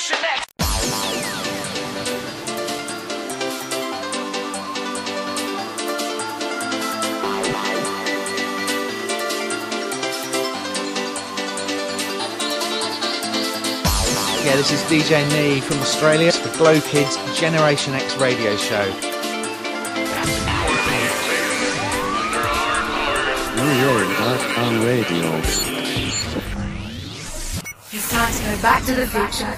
Generation X. Yeah, this is DJ NEE from Australia for Glow Kids Generation X radio show. Nu-Rave Radio. It's time to go back to the future.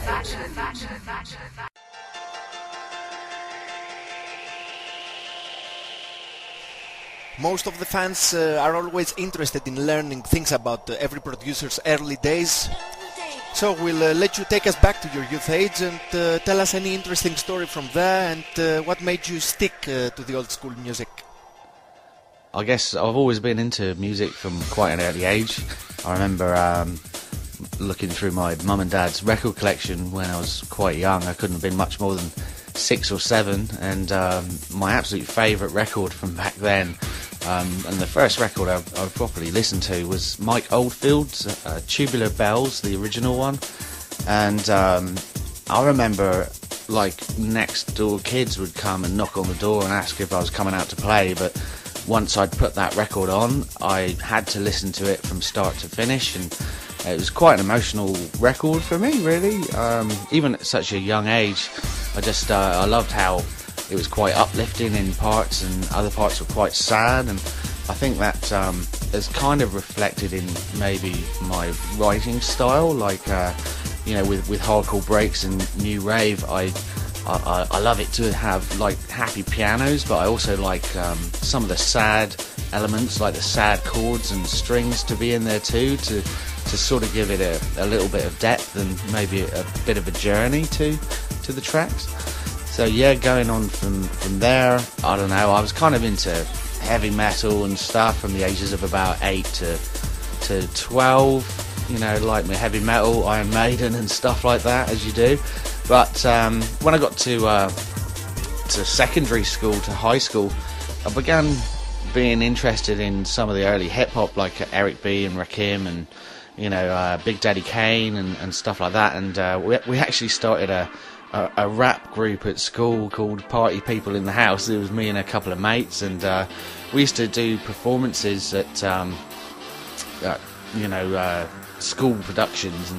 Most of the fans are always interested in learning things about every producer's early days. So we'll let you take us back to your youth age and tell us any interesting story from there and what made you stick to the old school music. I guess I've always been into music from quite an early age. I remember looking through my mum and dad's record collection when I was quite young. I couldn't have been much more than 6 or 7, and my absolute favourite record from back then, and the first record I properly listened to, was Mike Oldfield's Tubular Bells, the original one. And I remember, like, next door kids would come and knock on the door and ask if I was coming out to play, but once I'd put that record on, I had to listen to it from start to finish, and it was quite an emotional record for me, really. Even at such a young age, I loved how it was quite uplifting in parts, and other parts were quite sad, and I think that is kind of reflected in maybe my writing style, like with hardcore breaks and new rave. I love it to have like happy pianos, but I also like some of the sad elements, like the sad chords and strings, to be in there too, to sort of give it a little bit of depth and maybe a bit of a journey to the tracks. So yeah, going on from there, I don't know, I was kind of into heavy metal and stuff from the ages of about 8 to 12, like my heavy metal, Iron Maiden and stuff like that, as you do. But when I got to secondary school, to high school, I began being interested in some of the early hip-hop, like Eric B and Rakim and Big Daddy Kane and stuff like that. And we actually started a rap group at school called Party People in the House. It was me and a couple of mates, and we used to do performances at school productions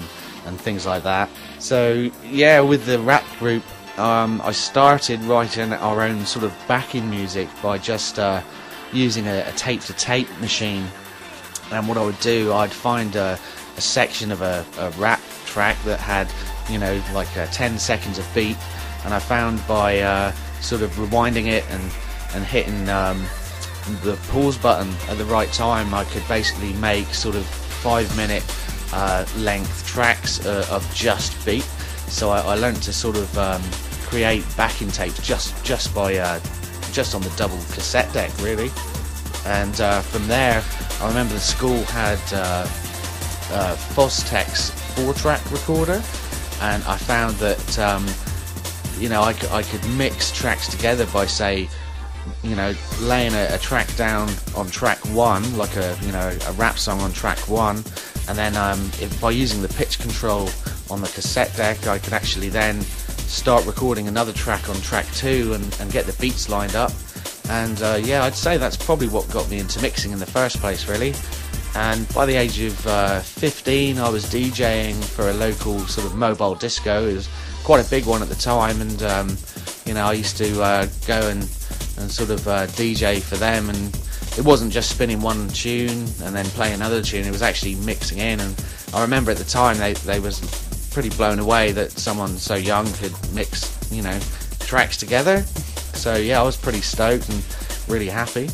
and things like that. So yeah, with the rap group, I started writing our own sort of backing music by just using a tape-to-tape machine. And what I would do, I'd find a section of a rap track that had, like 10 seconds of beat, and I found by sort of rewinding it and hitting the pause button at the right time, I could basically make sort of 5-minute length tracks of just beat. So I learned to sort of create backing tapes just by just on the double cassette deck, really. And from there, I remember the school had Fostech's 4-track recorder, and I found that I could mix tracks together by, say, laying a track down on track 1, like a rap song on track 1, and then by using the pitch control on the cassette deck, I could actually then start recording another track on track 2 and get the beats lined up. And I'd say that's probably what got me into mixing in the first place, really. And by the age of 15, I was DJing for a local sort of mobile disco. It was quite a big one at the time, and I used to go and sort of DJ for them, and it wasn't just spinning one tune and then playing another tune, it was actually mixing in. And I remember at the time they was pretty blown away that someone so young could mix, tracks together. So yeah, I was pretty stoked and really happy.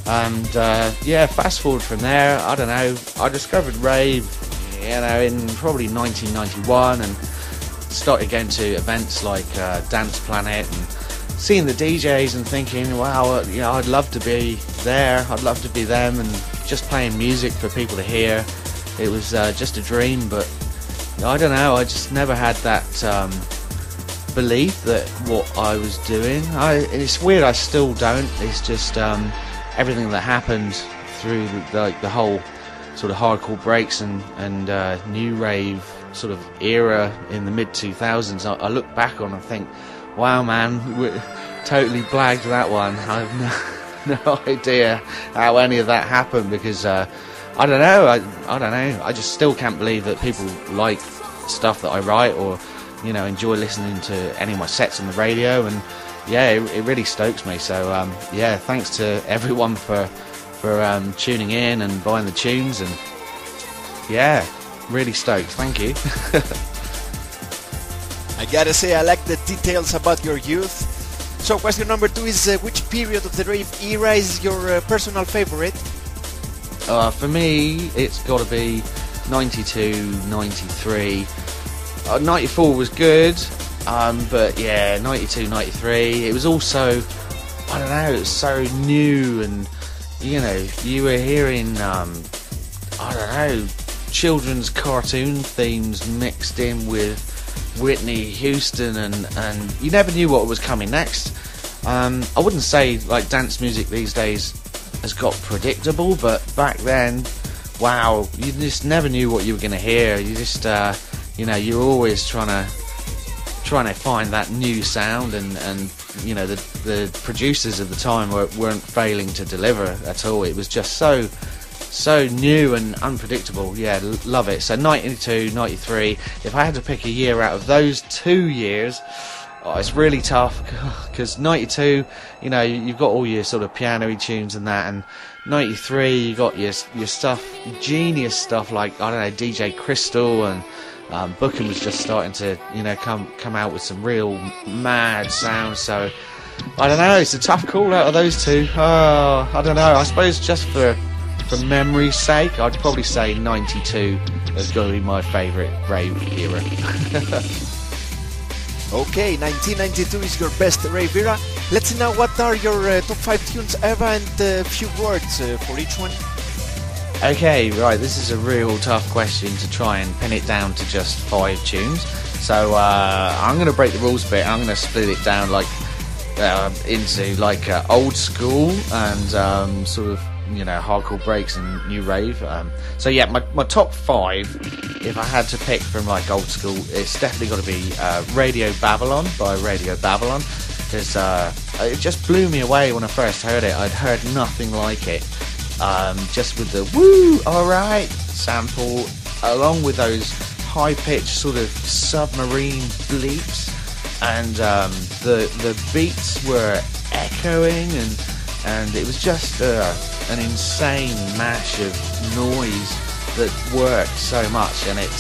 And fast forward from there, I don't know, I discovered rave, in probably 1991, and started going to events like Dance Planet and seeing the DJs and thinking, wow, I'd love to be there, I'd love to be them, and just playing music for people to hear. It was just a dream, but I don't know, I just never had that belief that what I was doing, it's weird, I still don't. It's just everything that happened through the whole sort of hardcore breaks and new rave sort of era in the mid-2000s, I look back on and think, wow, man, we totally blagged that one. I have no idea how any of that happened, because I don't know. I don't know. I just still can't believe that people like stuff that I write, or enjoy listening to any of my sets on the radio. And yeah, it really stokes me. So yeah, thanks to everyone for tuning in and buying the tunes, and yeah, really stoked. Thank you. I gotta say, I like the details about your youth. So question number 2 is which period of the rave era is your personal favorite? For me, it's got to be 92, 93. 94 was good, but yeah, 92, 93. It was also, I don't know, it was so new, and you were hearing, I don't know, children's cartoon themes mixed in with Whitney Houston, and you never knew what was coming next. I wouldn't say like dance music these days has got predictable, but back then, wow, you just never knew what you were going to hear. You just, you were always trying to find that new sound, and the producers of the time weren't failing to deliver at all. It was just so new and unpredictable. Yeah, love it. So 92, 93. If I had to pick a year out of those 2 years, it's really tough, because 92, you've got all your sort of piano-y tunes and that, and 93 you got your stuff, genius stuff like, I don't know, DJ Crystal, and Booking was just starting to come out with some real mad sounds. So I don't know, it's a tough call out of those two. I don't know, I suppose just for memory's sake, I'd probably say 92 has got to be my favourite rave era. Okay, 1992 is your best rave era. Let's see now what are your top 5 tunes ever, and a few words for each one. Okay, right, this is a real tough question to try and pin it down to just 5 tunes. So I'm going to break the rules a bit. I'm going to split it down into old school and sort of hardcore breaks and new rave. So yeah, my top 5, if I had to pick from like old school, it's definitely got to be Radio Babylon by Radio Babylon, because it just blew me away when I first heard it. I'd heard nothing like it. Just with the woo, alright sample, along with those high-pitched sort of submarine bleeps, and the beats were echoing, and it was just an insane mash of noise that worked so much, and it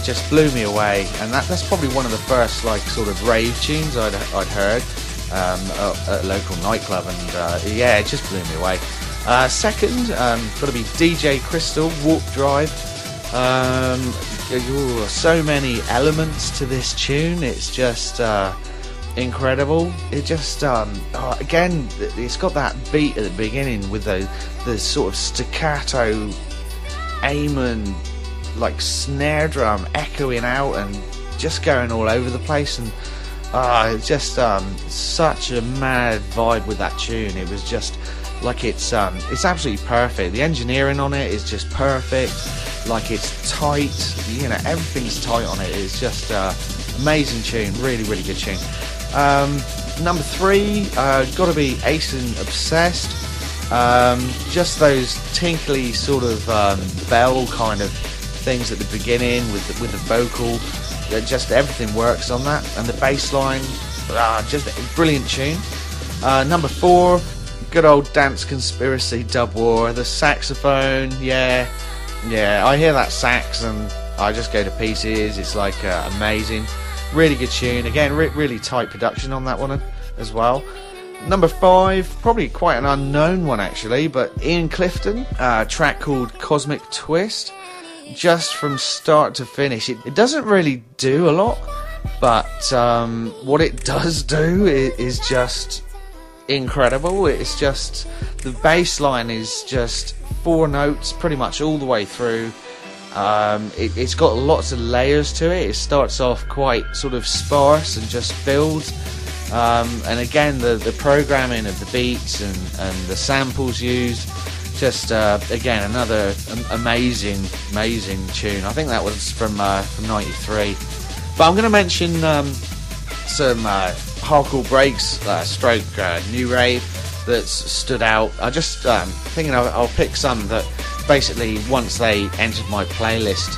just blew me away. And that's probably one of the first sort of rave tunes I'd heard at a local nightclub, and it just blew me away. Second, got to be DJ Crystal, Warp Drive. So many elements to this tune. It's just incredible. It just again, it's got that beat at the beginning with the sort of staccato Amon snare drum echoing out and just going all over the place, and it's just such a mad vibe with that tune. It was just it's absolutely perfect. The engineering on it is just perfect. It's tight, everything's tight on it. It's just amazing tune, really good tune. Number 3, got to be Ace and Obsessed. Just those tinkly sort of bell kind of things at the beginning with the vocal. Just everything works on that, and the bass line, just a brilliant tune. Number 4, good old Dance Conspiracy Dub War. The saxophone, yeah, I hear that sax and I just go to pieces. It's amazing, really good tune. Again, really tight production on that one as well. Number 5, probably quite an unknown one actually, but Ian Clifton, a track called Cosmic Twist. Just from start to finish, it doesn't really do a lot, but what it does do is just incredible. It's just, the bass line is just 4 notes pretty much all the way through. It's got lots of layers to it. It starts off quite sort of sparse and just builds, and again the programming of the beats and the samples used Just again, another amazing tune. I think that was from '93. But I'm going to mention some hardcore breaks, stroke Nu-Rave that's stood out. I just thinking I'll pick some that basically once they entered my playlist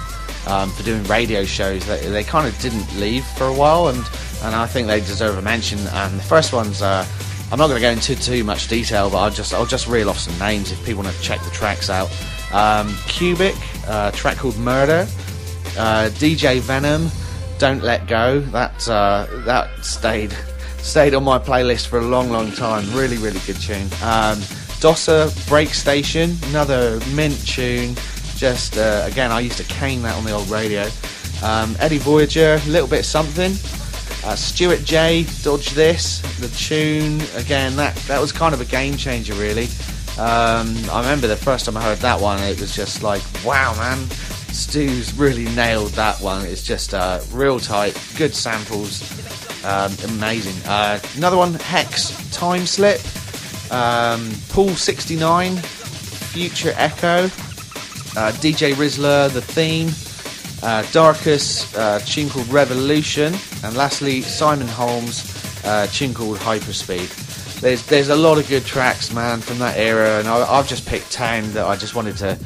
for doing radio shows, they kind of didn't leave for a while, and I think they deserve a mention. The first one's I'm not going to go into too much detail, but I'll just reel off some names if people want to check the tracks out. Cubic, a track called Murder. DJ Venom, Don't Let Go. That stayed on my playlist for a long time. Really good tune. Dossa, Break Station, another mint tune. Just again, I used to cane that on the old radio. Eddie Voyager, a little bit something. Stuart J, Dodge This, the tune, again, that was kind of a game changer, really. I remember the first time I heard that one, it was just like, wow, man, Stu's really nailed that one. It's just real tight, good samples, amazing. Another one, Hex, Time Slip, Pool 69, Future Echo, DJ Rizzler, The Theme, Darkus, tune called Revolution, and lastly Simon Holmes, tune called Hyperspeed. There's a lot of good tracks, man, from that era, and I've just picked 10 that I just wanted to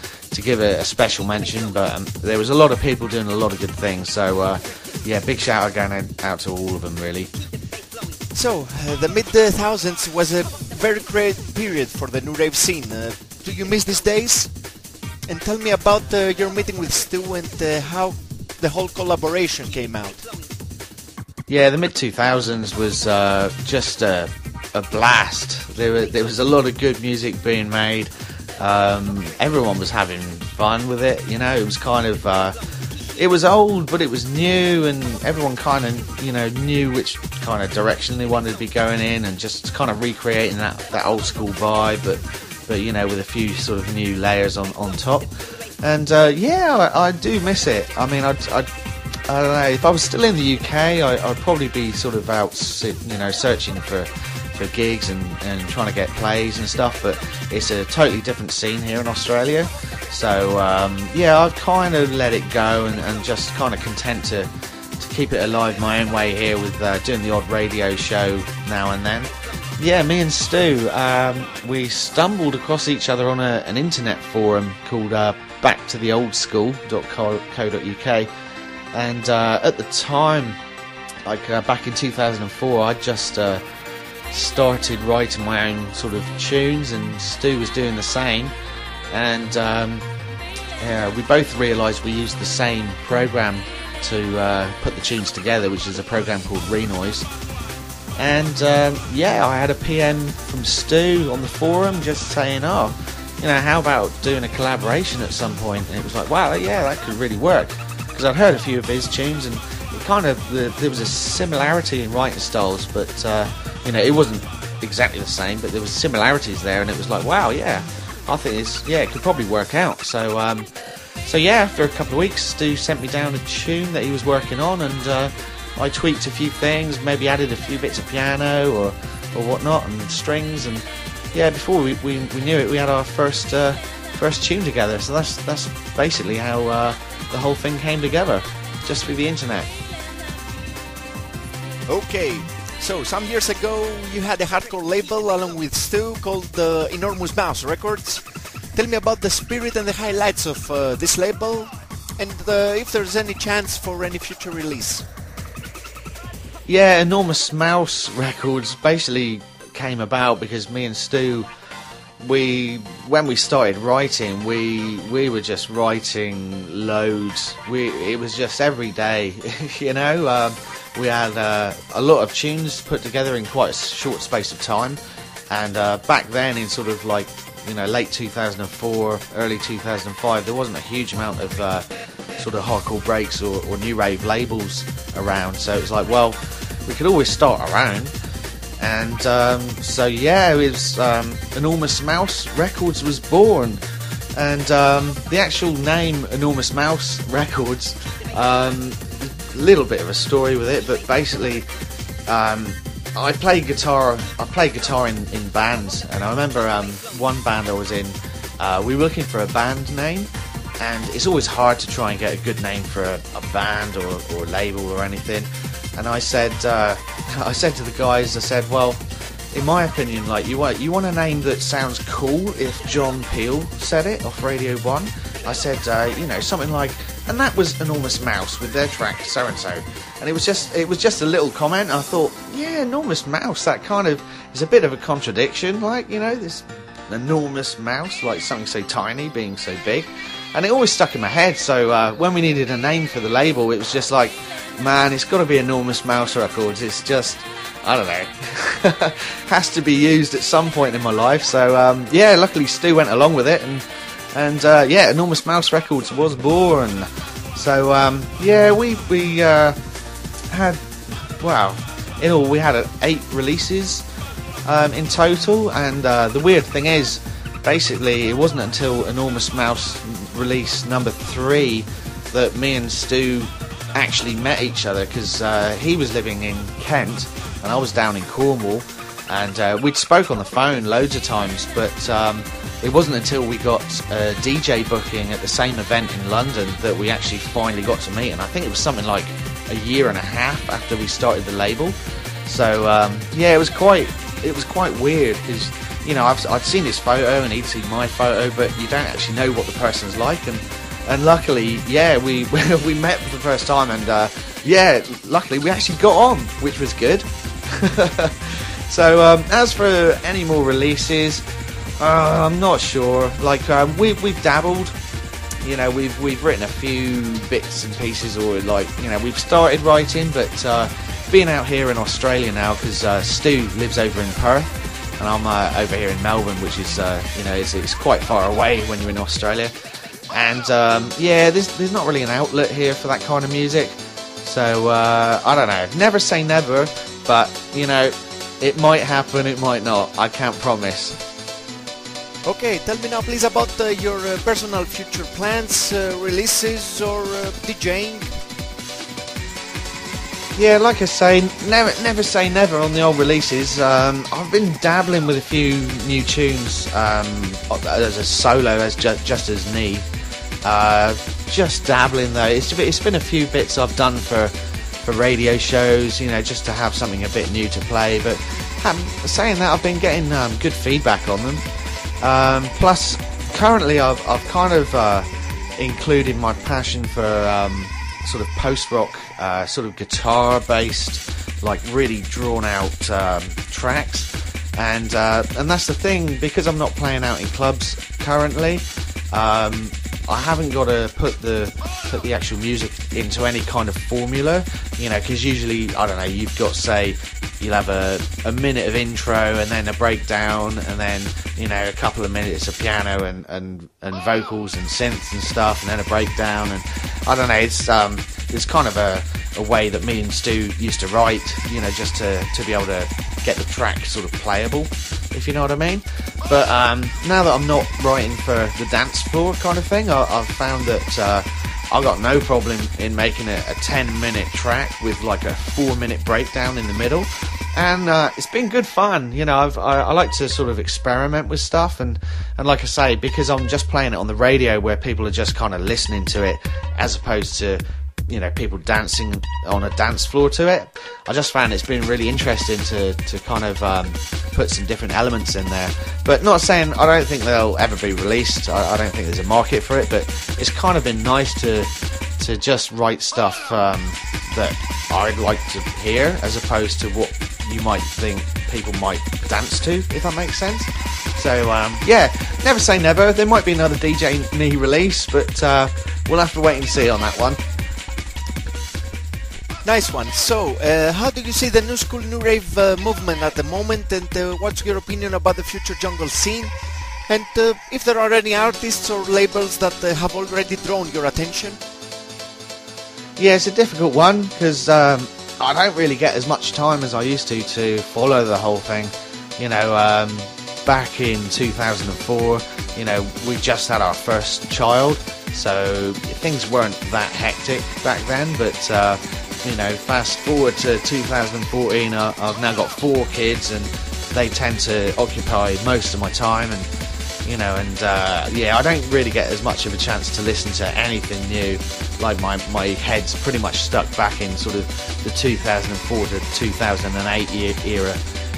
give a special mention, but there was a lot of people doing a lot of good things, so yeah, big shout out going out to all of them, really. So, the mid-2000s was a very great period for the Nu-Rave scene. Do you miss these days? And tell me about your meeting with Stu and how the whole collaboration came out. Yeah, the mid-2000s was just a blast. There was a lot of good music being made. Everyone was having fun with it, you know. It was kind of... it was old, but it was new, and everyone kind of, you know, knew which kind of direction they wanted to be going in, and just kind of recreating that old school vibe, but you know, with a few sort of new layers on top. And yeah, I do miss it. I mean, I don't know, if I was still in the UK, I'd probably be sort of out, you know, searching for gigs and trying to get plays and stuff, but it's a totally different scene here in Australia. So yeah, I've kind of let it go and just kind of content to keep it alive my own way here with doing the odd radio show now and then. Yeah, me and Stu, we stumbled across each other on an internet forum called backtotheoldschool.co.uk, and at the time, like back in 2004, I just started writing my own sort of tunes, and Stu was doing the same, and we both realised we used the same program to put the tunes together, which is a program called Renoise. And yeah, I had a PM from Stu on the forum just saying, oh, you know, how about doing a collaboration at some point? And it was like, wow, yeah, that could really work, because I'd heard a few of his tunes, and it kind of there was a similarity in writing styles, but you know, it wasn't exactly the same, but there was similarities there, and it was like, wow, yeah, I think it could probably work out. So so yeah, after a couple of weeks, Stu sent me down a tune that he was working on, and I tweaked a few things, maybe added a few bits of piano or whatnot, and strings, and yeah, before we knew it, we had our first tune together. So that's basically how the whole thing came together, just through the internet. Okay, so some years ago you had a hardcore label along with Stu called Enormous Mouse Records. Tell me about the spirit and the highlights of this label, and if there's any chance for any future release. Yeah, Enormous Mouse Records basically came about because me and Stu, when we started writing, we were just writing loads. It was just every day, you know. We had a lot of tunes put together in quite a short space of time, and back then, in sort of like, you know, late 2004, early 2005, there wasn't a huge amount of sort of hardcore breaks or new rave labels around, so it was like, well, we could always start our own. And so yeah, it was Enormous Mouse Records was born, and the actual name Enormous Mouse Records, little bit of a story with it, but basically I play guitar in bands, and I remember one band I was in, we were looking for a band name, and it's always hard to try and get a good name for a band or a label or anything. And I said to the guys, I said, well, in my opinion, like you want a name that sounds cool if John Peel said it off Radio 1. I said, something like, and that was Enormous Mouse with their track so and so, and it was just a little comment. I thought, yeah, Enormous Mouse, that kind of is a bit of a contradiction, like, this enormous mouse, like something so tiny being so big, and it always stuck in my head. So when we needed a name for the label, it was just like, man, it's got to be Enormous Mouse Records. It's just, I don't know, has to be used at some point in my life. So luckily Stu went along with it, and Enormous Mouse Records was born. So we had, wow, in all we had 8 releases in total, and the weird thing is, basically it wasn't until Enormous Mouse release number 3 that me and Stu actually met each other, because he was living in Kent and I was down in Cornwall, and we'd spoke on the phone loads of times, but it wasn't until we got a DJ booking at the same event in London that we actually finally got to meet, and I think it was something like a year and a half after we started the label. So it was quite weird, because I'd seen his photo and he'd seen my photo, but you don't actually know what the person's like, and luckily, we we met for the first time, and luckily we actually got on, which was good. So as for any more releases, I'm not sure. Like we've dabbled, we've written a few bits and pieces, or we've started writing, but being out here in Australia now, because Stu lives over in Perth and I'm over here in Melbourne, which is it's quite far away when you're in Australia, and there's not really an outlet here for that kind of music. So I don't know, never say never, but it might happen, it might not, I can't promise. Okay, tell me now please about your personal future plans, releases, or DJing. Yeah, like I say, never say never on the old releases. I've been dabbling with a few new tunes as a solo, just as NEE. Just dabbling though. It's been a few bits I've done for radio shows, just to have something a bit new to play. But saying that, I've been getting good feedback on them. Plus, currently I've kind of included my passion for sort of post-rock, sort of guitar-based, like really drawn-out tracks, and that's the thing, because I'm not playing out in clubs currently. I haven't got to put the actual music into any kind of formula, because usually, I don't know, you've got, say, you'll have a minute of intro and then a breakdown, and then a couple of minutes of piano and vocals and synths and stuff, and then a breakdown, and I don't know, it's kind of a way that me and Stu used to write, just to be able to get the track sort of playable, if you know what I mean. But now that I'm not writing for the dance floor kind of thing, I've found that I've got no problem in making a 10-minute track with like a 4-minute breakdown in the middle, and it's been good fun. I like to sort of experiment with stuff, and like I say, because I'm just playing it on the radio where people are just kind of listening to it, as opposed to people dancing on a dance floor to it. I just found it's been really interesting to kind of put some different elements in there. But not saying I don't think they'll ever be released. I don't think there's a market for it, but it's kind of been nice to just write stuff that I'd like to hear, as opposed to what you might think people might dance to, if that makes sense. So never say never. There might be another DJ NEE release, but we'll have to wait and see on that one. Nice one. So, how do you see the new school, new rave movement at the moment, and what's your opinion about the future jungle scene? And if there are any artists or labels that have already drawn your attention? Yeah, it's a difficult one, because I don't really get as much time as I used to follow the whole thing. Back in 2004, we just had our first child, so things weren't that hectic back then, but fast forward to 2014, I've now got 4 kids, and they tend to occupy most of my time, you know, and yeah, I don't really get as much of a chance to listen to anything new. Like my head's pretty much stuck back in sort of the 2004 to 2008 era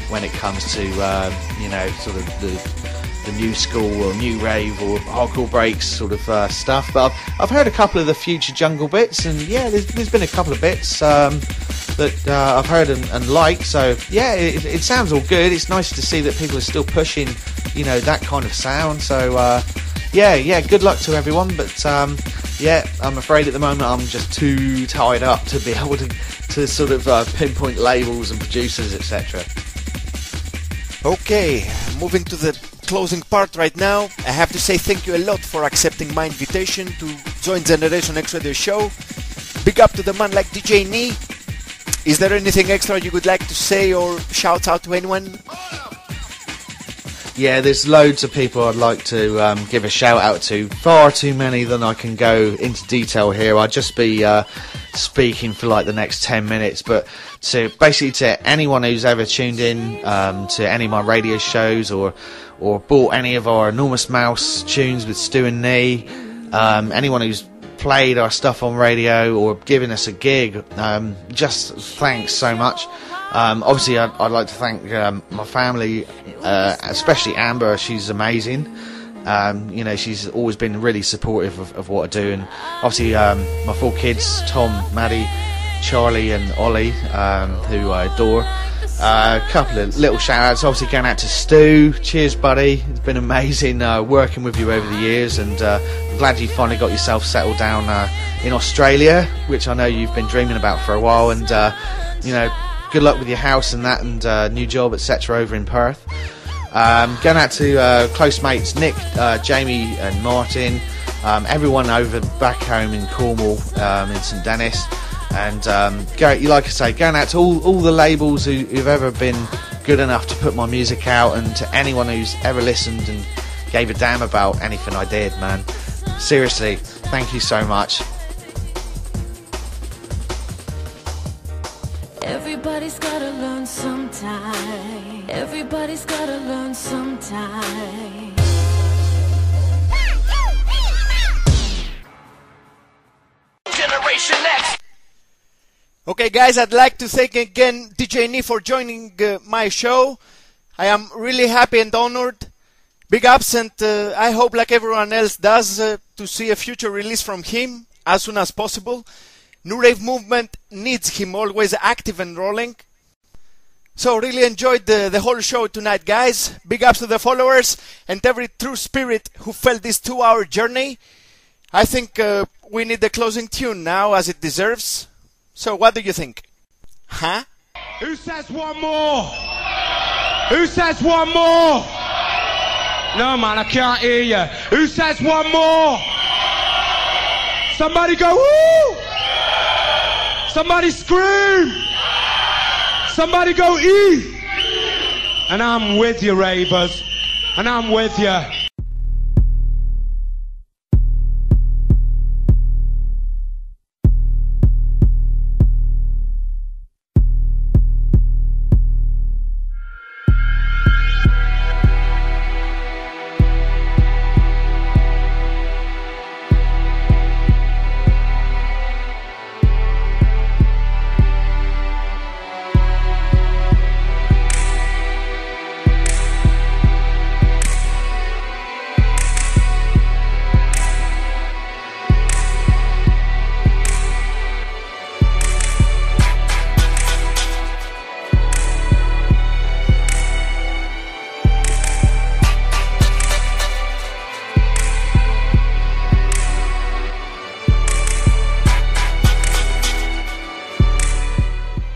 when it comes to you know, sort of the new school or new rave or hardcore breaks sort of stuff. But I've heard a couple of the Future Jungle bits, and yeah, there's been a couple of bits that I've heard and liked. So yeah, it sounds all good. It's nice to see that people are still pushing, you know, that kind of sound. So yeah, good luck to everyone. But yeah, I'm afraid at the moment I'm just too tied up to be able to sort of pinpoint labels and producers, etc. Okay, moving to the closing part right now. I have to say thank you a lot for accepting my invitation to join Generation X Radio show. Big up to the man like DJ NEE. Is there anything extra you would like to say or shout out to anyone? Yeah, there's loads of people I'd like to give a shout out to. Far too many than I can go into detail here. I'd just be speaking for like the next 10 minutes. But basically to anyone who's ever tuned in to any of my radio shows or bought any of our Enormous Mouse tunes with Stu and NEE, anyone who's played our stuff on radio or given us a gig, just thanks so much. Obviously I'd like to thank my family, especially Amber. She's amazing. You know, she's always been really supportive of what I do, and obviously my 4 kids, Tom, Maddie, Charlie and Ollie, who I adore. A couple of little shout outs, obviously going out to Stu. Cheers buddy, it's been amazing working with you over the years, and I'm glad you finally got yourself settled down in Australia, which I know you've been dreaming about for a while, and you know, good luck with your house and that, and new job, etc. over in Perth. Going out to close mates Nick, Jamie and Martin, everyone over back home in Cornwall, in St Dennis. And like I say, going out to all the labels who've ever been good enough to put my music out, and to anyone who's ever listened and gave a damn about anything I did, man. Seriously, thank you so much. Everybody's gotta learn sometime. Everybody's gotta learn sometime. Generation X. Okay guys, I'd like to thank again DJ NEE for joining my show. I am really happy and honored. Big ups, and I hope, like everyone else does, to see a future release from him as soon as possible. Nu-Rave movement needs him always active and rolling. So really enjoyed the whole show tonight, guys. Big ups to the followers and every true spirit who felt this 2-hour journey. I think we need the closing tune now, as it deserves. So what do you think? Huh? Who says one more? Who says one more? No man, I can't hear you. Who says one more? Somebody go woo! Somebody scream! Somebody go E! And I'm with you, ravers. And I'm with you.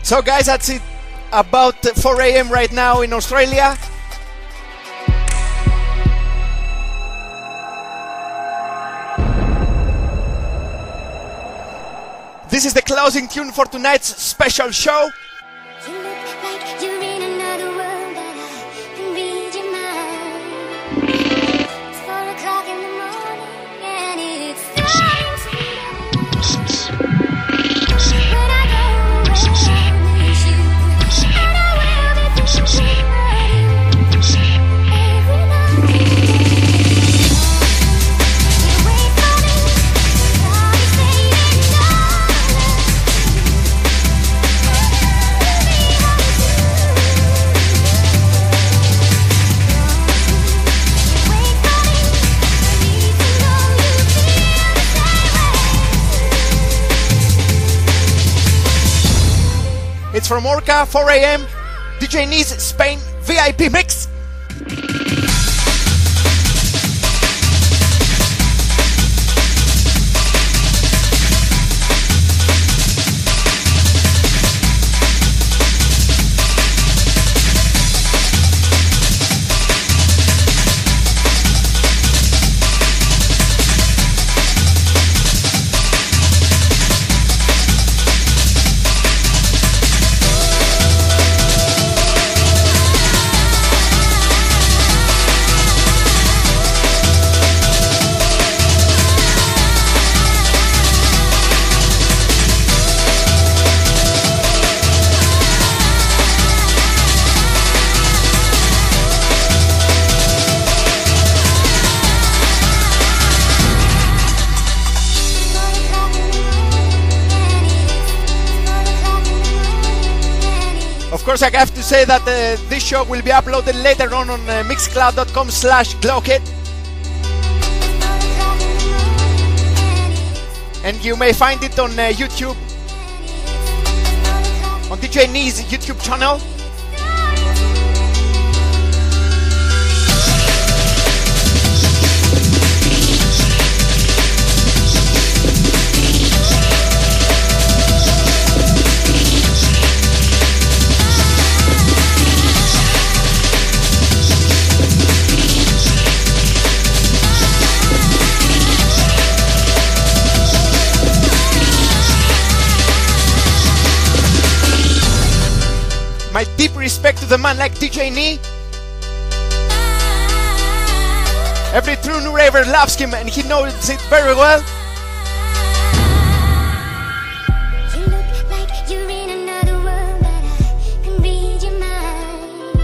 So guys, that's it. About 4 AM right now in Australia. This is the closing tune for tonight's special show. You look like you're in another world, but I can read your mind. It's 4 o'clock in the morning and it's time to know. When I go away, I miss you, and I will be thinking of you every night. It's from Orca, 4 a.m. DJ NEE's Spain VIP mix. Of course, I have to say that this show will be uploaded later on mixcloud.com/glowkit, and you may find it on YouTube, on DJ NEE's YouTube channel. My deep respect to the man like DJ NEE. Every true Nu-Raver loves him and he knows it very well. You look like you're in another world, but I can read your mind.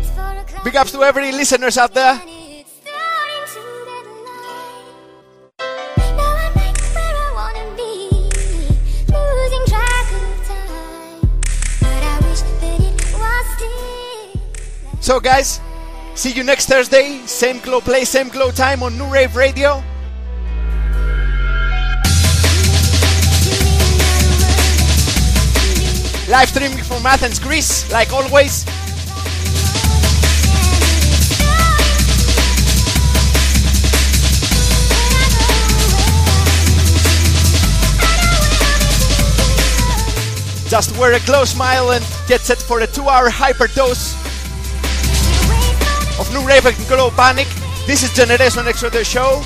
It's 4 o'clock Big ups to every listeners out there. and it's starting to get light. Now I'm right where I wanna be, losing track of time. But I wish that it was still. So guys, see you next Thursday, same glow place, same glow time on Nu-Rave Radio. Live streaming from Athens, Greece, like always. Just wear a glow smile and get set for a 2-hour hyperdose of Nu-Rave and Glow Panic. This is Generation X Radio Show.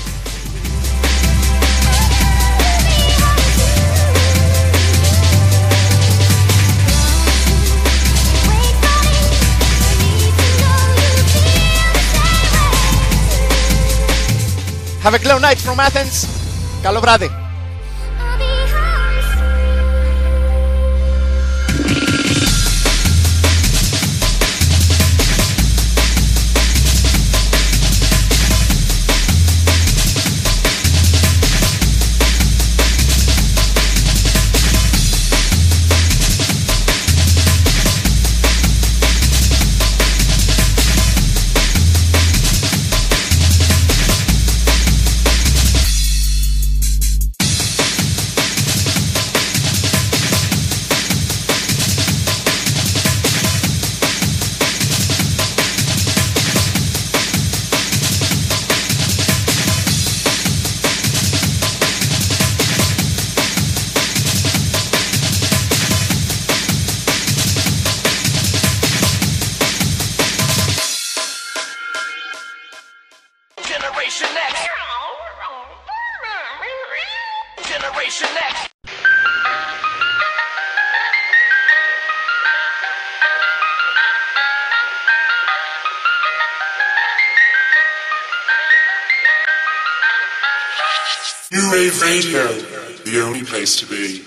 Have a glow night from Athens. Καλό βράδυ. Generation X. Generation X. Nu-Rave Radio, the only place to be.